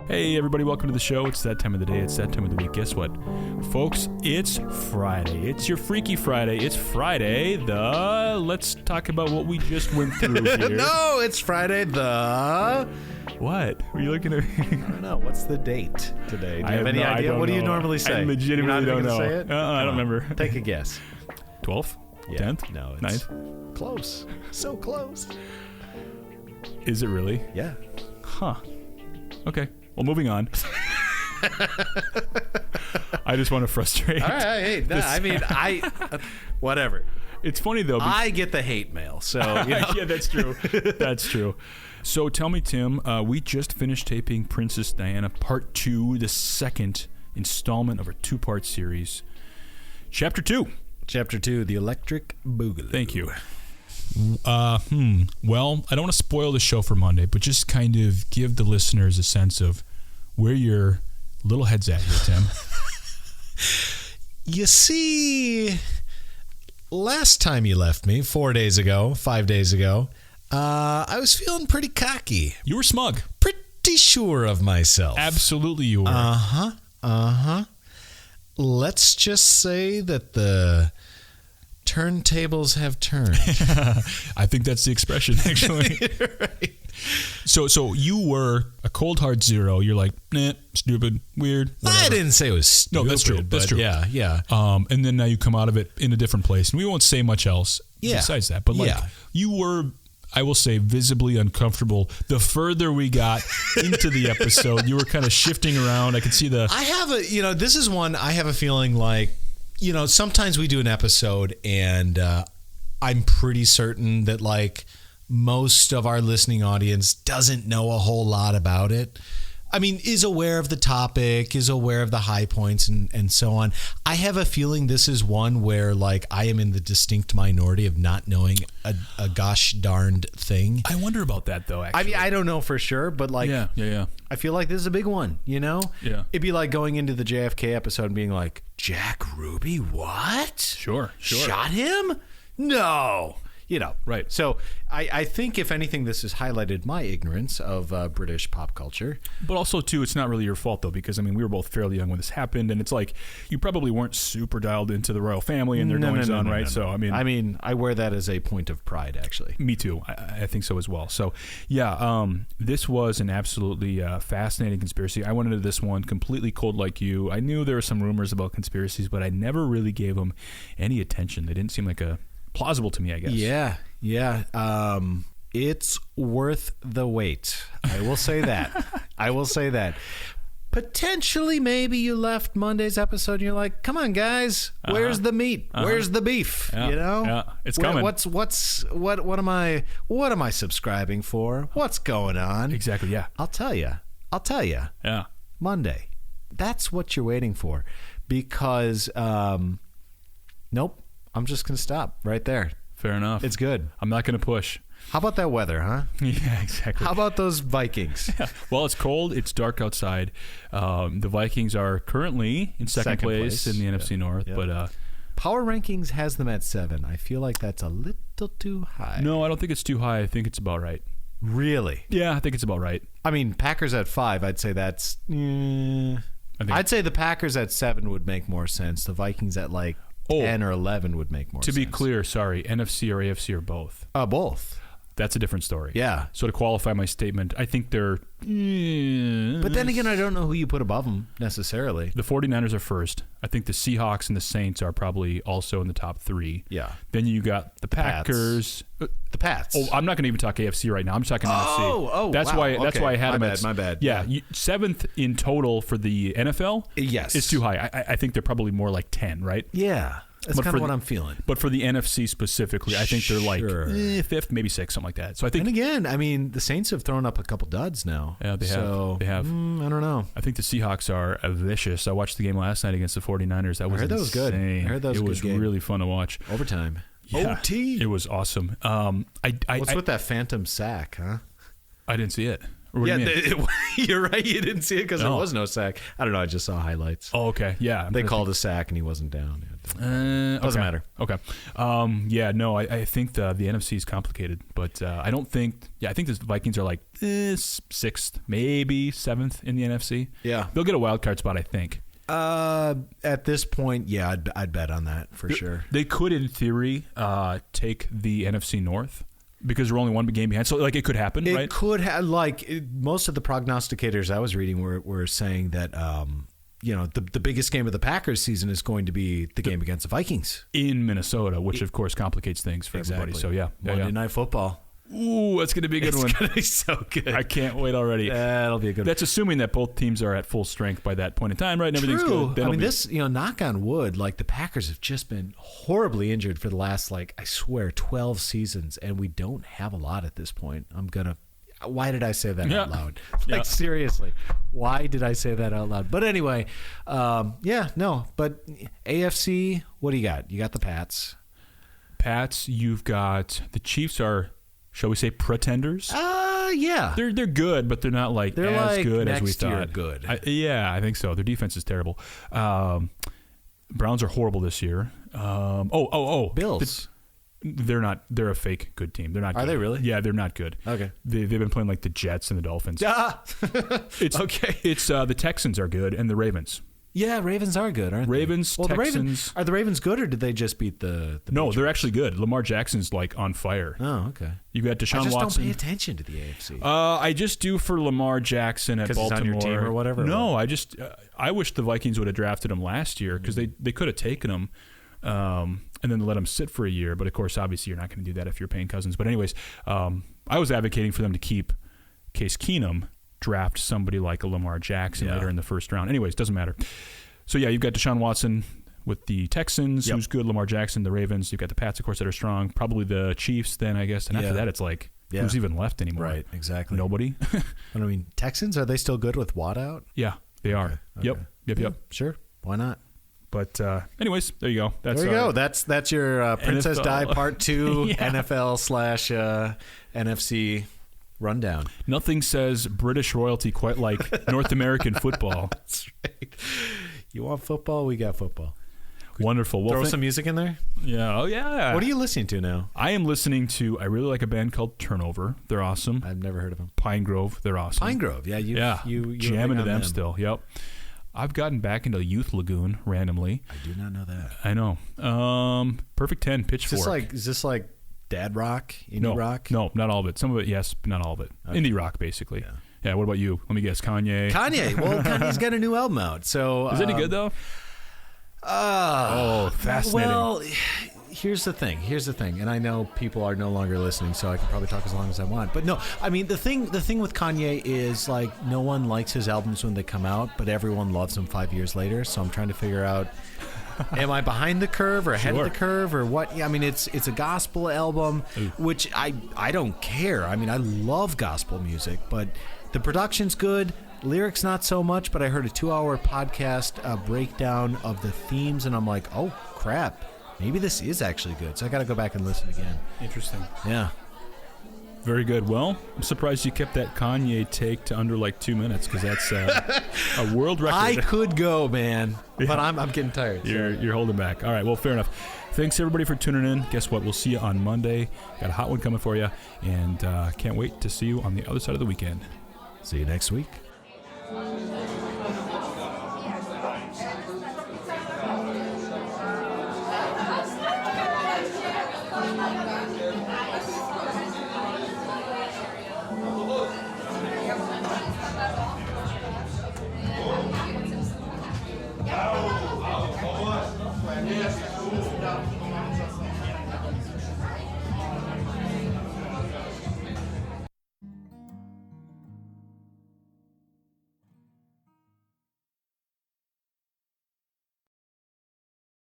Hey everybody, welcome to the show. It's that time of the day, it's that time of the week. Guess what? Folks, it's Friday. It's your Freaky Friday. It's Friday, let's talk about what we just went through here. No, it's Friday What? Were you looking at I don't know. What's the date today? Do you have any idea? What do you normally say? I legitimately don't know. Say it? I don't remember. Take a guess. 12th? Yeah. 10th? No, it's 9th? close. So close. Is it really? Yeah. Huh. Okay. Well, moving on. I just want to frustrate. All right. Hey, no, I mean, whatever. It's funny, though. I get the hate mail, so, you know. Yeah, that's true. That's true. So tell me, Tim, we just finished taping Princess Diana Part 2, the second installment of our two-part series. Chapter 2. Chapter 2, The Electric Boogaloo. Thank you. Well, I don't want to spoil the show for Monday, but just kind of give the listeners a sense of where your little head's at here, Tim. You see, last time you left me, 5 days ago, I was feeling pretty cocky. You were smug. Pretty sure of myself. Absolutely you were. Let's just say that the turntables have turned. I think that's the expression, actually. Right. So you were a cold hard zero. You're like, nah, stupid, weird, whatever. I didn't say it was stupid. No, that's true. That's true. Yeah. And then now you come out of it in a different place. And we won't say much else besides that. But you were, I will say, visibly uncomfortable. The further we got into the episode, you were kind of shifting around. I could see the... this is one I have a feeling like, sometimes we do an episode and I'm pretty certain that like most of our listening audience doesn't know a whole lot about it. I mean, is aware of the topic, is aware of the high points and so on. I have a feeling this is one where like I am in the distinct minority of not knowing a gosh darned thing. I wonder about that though, actually. I mean, I don't know for sure, but like, yeah. I feel like this is a big one, Yeah. It'd be like going into the JFK episode and being like, Jack Ruby, what? Sure. Shot him? No. Right. So I think, if anything, this has highlighted my ignorance of British pop culture. But also, too, it's not really your fault, though, because, I mean, we were both fairly young when this happened, and it's like you probably weren't super dialed into the royal family and their goings-on, right? So, I mean, I wear that as a point of pride, actually. Me too. I think so as well. So, yeah, this was an absolutely fascinating conspiracy. I went into this one completely cold like you. I knew there were some rumors about conspiracies, but I never really gave them any attention. They didn't seem like plausible to me, I guess. Yeah. It's worth the wait. I will say that. Potentially, maybe you left Monday's episode and you're like, come on, guys, where's the meat? Where's the beef? Yeah, it's coming. What am I subscribing for? What's going on? Exactly, yeah. I'll tell you. Yeah. Monday. That's what you're waiting for. Because, nope. I'm just going to stop right there. Fair enough. It's good. I'm not going to push. How about that weather, huh? Yeah, exactly. How about those Vikings? Yeah. Well, it's cold. It's dark outside. The Vikings are currently in second place in the NFC North. Yeah. But Power Rankings has them at 7. I feel like that's a little too high. No, I don't think it's too high. I think it's about right. Really? Yeah, I think it's about right. I mean, Packers at 5, I'd say that's... I'd say the Packers at 7 would make more sense. The Vikings at like 10 or 11 would make more sense. To be clear, sorry, NFC or AFC or both? Both. That's a different story. Yeah. So to qualify my statement, I think they're... But then again, I don't know who you put above them necessarily. The 49ers are first. I think the Seahawks and the Saints are probably also in the top 3. Yeah. Then you got the Packers. The Pats. Oh, I'm not going to even talk AFC right now. I'm just talking NFC. Oh, that's wow. why. That's why I had them. My bad. Yeah, 7th in total for the NFL. Yes, it's too high. I think they're probably more like 10, right? Yeah. That's kind of what I'm feeling. But for the NFC specifically, I think they're like 5th, maybe 6th, something like that. So I think. And again, I mean, the Saints have thrown up a couple duds now. Yeah, they have. They have. I don't know. I think the Seahawks are vicious. I watched the game last night against the 49ers. That was that was good. I heard that was a good game. It was really fun to watch. Overtime. Yeah, OT. It was awesome. What's with that phantom sack, huh? I didn't see it. You're right. You didn't see it because there was no sack. I don't know. I just saw highlights. Oh, okay. Yeah. They called a sack and he wasn't down. Doesn't matter. Okay. Yeah, no, I think the NFC is complicated, but I don't think. Yeah, I think the Vikings are like sixth, maybe seventh in the NFC. Yeah, they'll get a wild card spot, I think. At this point, yeah, I'd bet on that for sure. They could, in theory, take the NFC North because they're only one game behind. So, like, it could happen, right? It could have. Most of the prognosticators I was reading were saying that. The biggest game of the Packers season is going to be the game against the Vikings in Minnesota, which of course complicates things for everybody. So Monday Night Football. Ooh, that's going to be a good one. It's going to be so good. I can't wait already. That'll be a good. That's assuming that both teams are at full strength by that point in time, right? And everything's good. I mean, this, knock on wood, like the Packers have just been horribly injured for the last, I swear, 12 seasons, and we don't have a lot at this point. Why did I say that out loud? Seriously, why did I say that out loud? But anyway, But AFC, what do you got? You got the Pats. You've got the Chiefs are, shall we say, pretenders? Yeah. They're good, but they're not they're as good as we next year thought. Good. I think so. Their defense is terrible. Browns are horrible this year. Bills. They're not. They're a fake good team. They're not good. Are they really? Yeah, they're not good. Okay. They've been playing like the Jets and the Dolphins. Okay. It's the Texans are good and the Ravens. Yeah, Ravens are good, aren't Ravens, they? Well, Texans. Are the Ravens good, or did they just beat the No, Patriots? they're actually good. Lamar Jackson's on fire. Oh, okay. You've got Deshaun Watson. I just Watson. don't pay attention to the AFC. I just do for Lamar Jackson at Baltimore. He's on your team or whatever? No, I just I wish the Vikings would have drafted him last year because they could have taken him and then let him sit for a year. But, of course, obviously you're not going to do that if you're paying Cousins. But anyways, I was advocating for them to keep Case Keenum, draft somebody like a Lamar Jackson later in the first round. Anyways, doesn't matter. So, yeah, you've got Deshaun Watson with the Texans, who's good, Lamar Jackson, the Ravens. You've got the Pats, of course, that are strong. Probably the Chiefs then, I guess. And after that, it's who's even left anymore? Right, exactly. Nobody. I mean, Texans, are they still good with Watt out? Yeah, they are. Okay. Yep. Sure. Why not? But anyways, there you go. There you go. That's your Princess NFL. Di Part 2 NFL / NFC rundown. Nothing says British royalty quite like North American football. That's right. You want football? We got football. Wonderful. Well, throw some music in there? Yeah. Oh, yeah. What are you listening to now? I am listening to, I really like a band called Turnover. They're awesome. I've never heard of them. Pine Grove. They're awesome. Pine Grove. Yeah. You jam into them still. Yep. I've gotten back into Youth Lagoon randomly. I do not know that. I know. Perfect 10, Pitchfork. Is this like dad rock? Indie rock? No, not all of it. Some of it, yes, but not all of it. Okay. Indie rock, basically. Yeah. What about you? Let me guess. Kanye. Well, Kanye's got a new album out. So is it any good though? Fascinating. Well, here's the thing, and I know people are no longer listening, so I can probably talk as long as I want. But no, I mean the thing with Kanye is no one likes his albums when they come out, but everyone loves them 5 years later. So I'm trying to figure out, am I behind the curve or ahead of the curve or what? I mean, it's a gospel album, which I don't care. I mean, I love gospel music, but the production's good. Lyrics not so much, but I heard a 2-hour podcast breakdown of the themes, and I'm like, oh crap, maybe this is actually good. So I got to go back and listen again. Interesting. Yeah. Very good. Well, I'm surprised you kept that Kanye take to under 2 minutes because that's a world record. I could go, man, but I'm getting tired. You're holding back. All right. Well, fair enough. Thanks everybody for tuning in. Guess what? We'll see you on Monday. Got a hot one coming for you, and can't wait to see you on the other side of the weekend. See you next week. Yes.